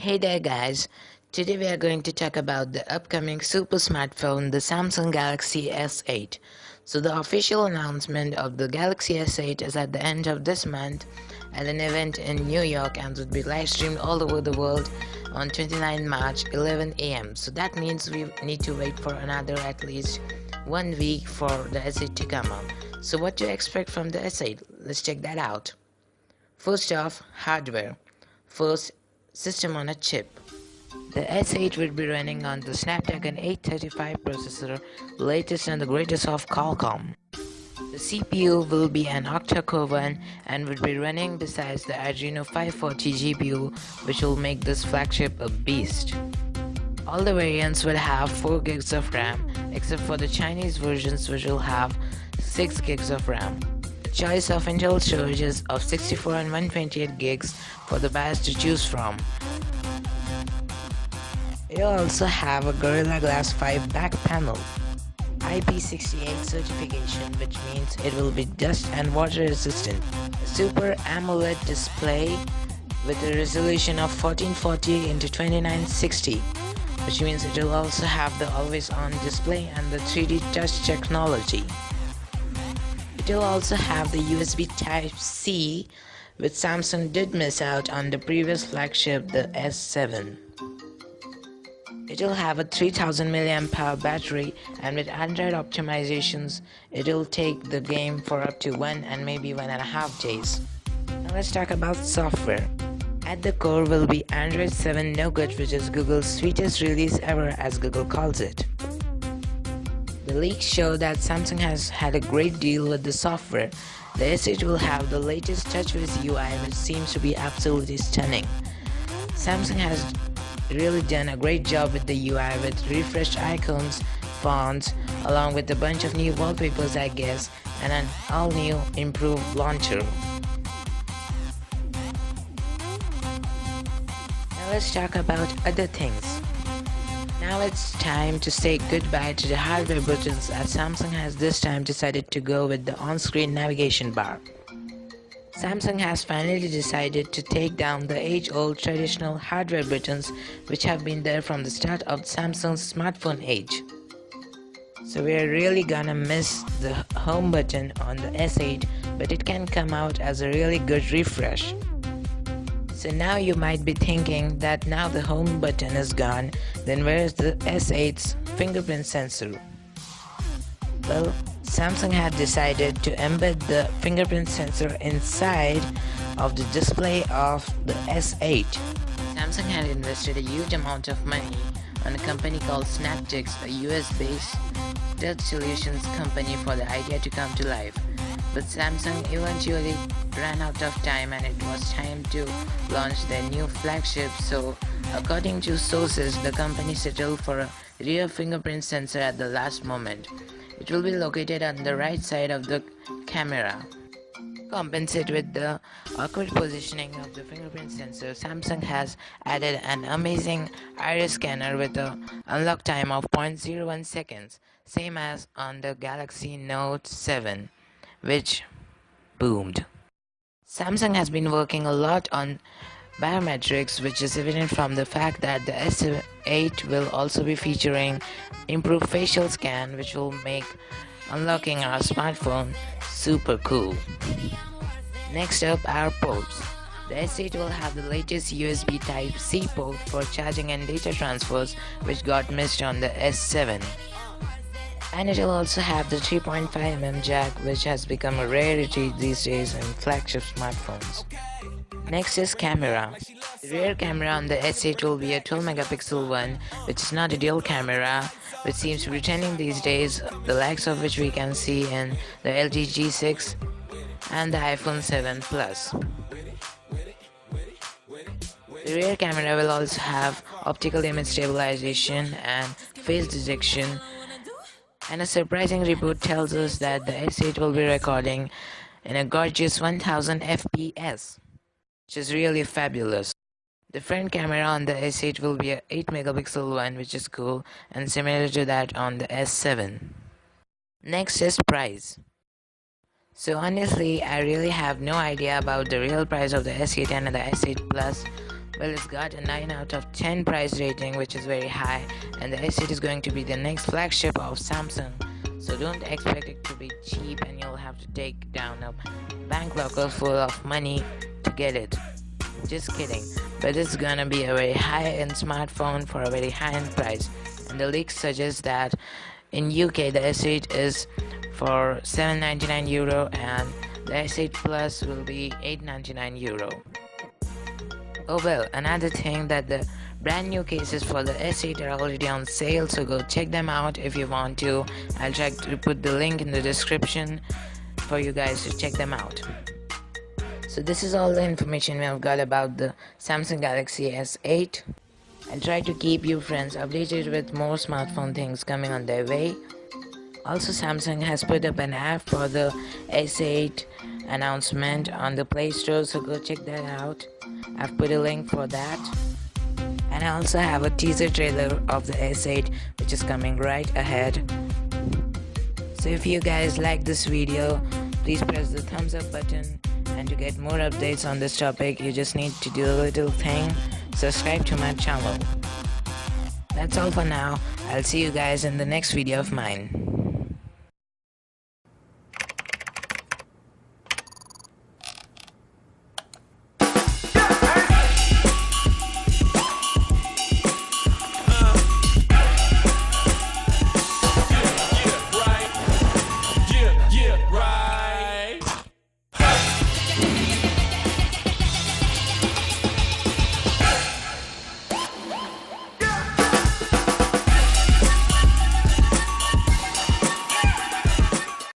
Hey there guys, today we are going to talk about the upcoming super smartphone, the Samsung Galaxy S8. So the official announcement of the Galaxy S8 is at the end of this month at an event in New York and would be live streamed all over the world on 29 March 11 am. So that means we need to wait for another at least 1 week for the S8 to come out. So what to expect from the S8? Let's check that out. First off, hardware. First, system on a chip. The S8 will be running on the Snapdragon 835 processor, latest and the greatest of Qualcomm. The CPU will be an octa-core one and will be running besides the Adreno 540 GPU, which will make this flagship a beast. All the variants will have 4 gigs of RAM, except for the Chinese versions which will have 6 gigs of RAM. The choice of internal storage is of 64 and 128 gigs for the buyers to choose from. It will also have a Gorilla Glass 5 back panel, IP68 certification, which means it will be dust and water resistant, a Super AMOLED display with a resolution of 1440 x 2960, which means it will also have the always on display and the 3D touch technology. It will also have the USB Type-C, which Samsung did miss out on the previous flagship, the S7. It will have a 3000 mAh battery, and with Android optimizations, it will take the game for up to 1 and maybe 1.5 days. Now let's talk about software. At the core will be Android 7 Nougat, which is Google's sweetest release ever, as Google calls it. The leaks show that Samsung has had a great deal with the software. The S8 will have the latest TouchWiz UI, which seems to be absolutely stunning. Samsung has really done a great job with the UI with refreshed icons, fonts, along with a bunch of new wallpapers I guess, and an all new improved launcher. Now let's talk about other things. Now it's time to say goodbye to the hardware buttons, as Samsung has this time decided to go with the on-screen navigation bar. Samsung has finally decided to take down the age-old traditional hardware buttons which have been there from the start of Samsung's smartphone age. So we are really gonna miss the home button on the S8, but it can come out as a really good refresh. So now you might be thinking that now the home button is gone, then where is the S8's fingerprint sensor? Well, Samsung had decided to embed the fingerprint sensor inside of the display of the S8. Samsung had invested a huge amount of money on a company called Snaptics, a US-based touch solutions company, for the idea to come to life. But Samsung eventually ran out of time and it was time to launch their new flagship, so according to sources, the company settled for a rear fingerprint sensor at the last moment. It will be located on the right side of the camera. To compensate with the awkward positioning of the fingerprint sensor, Samsung has added an amazing iris scanner with an unlock time of 0.01 seconds, same as on the Galaxy Note 7, which boomed. Samsung has been working a lot on biometrics, which is evident from the fact that the S8 will also be featuring improved facial scan, which will make unlocking our smartphone super cool. Next up are ports. The S8 will have the latest USB Type-C port for charging and data transfers, which got missed on the S7. And it will also have the 3.5mm jack, which has become a rarity these days in flagship smartphones. Next is camera. The rear camera on the S8 will be a 12 megapixel one, which is not a dual camera, which seems to be trending these days, the likes of which we can see in the LG G6 and the iPhone 7 Plus. The rear camera will also have optical image stabilization and face detection, and a surprising report tells us that the S8 will be recording in a gorgeous 1000 fps, which is really fabulous. The front camera on the S8 will be a 8 megapixel one, which is cool and similar to that on the S7. Next is price. So honestly, I really have no idea about the real price of the S8 and the S8 Plus, Well, it's got a 9 out of 10 price rating, which is very high, and the S8 is going to be the next flagship of Samsung. So don't expect it to be cheap and you'll have to take down a bank locker full of money to get it. Just kidding. But it's gonna be a very high-end smartphone for a very high-end price. And the leaks suggest that in UK the S8 is for €799 and the S8 Plus will be €899. Oh well, another thing that the brand new cases for the S8 are already on sale, so go check them out if you want to. I'll try to put the link in the description for you guys to check them out. So this is all the information we have got about the Samsung Galaxy S8. I'll try to keep you friends updated with more smartphone things coming on their way. Also, Samsung has put up an app for the S8 announcement on the Play Store, so go check that out. I've put a link for that. And I also have a teaser trailer of the S8 which is coming right ahead. So if you guys like this video, please press the thumbs up button, and to get more updates on this topic you just need to do a little thing: subscribe to my channel. That's all for now. I'll see you guys in the next video of mine.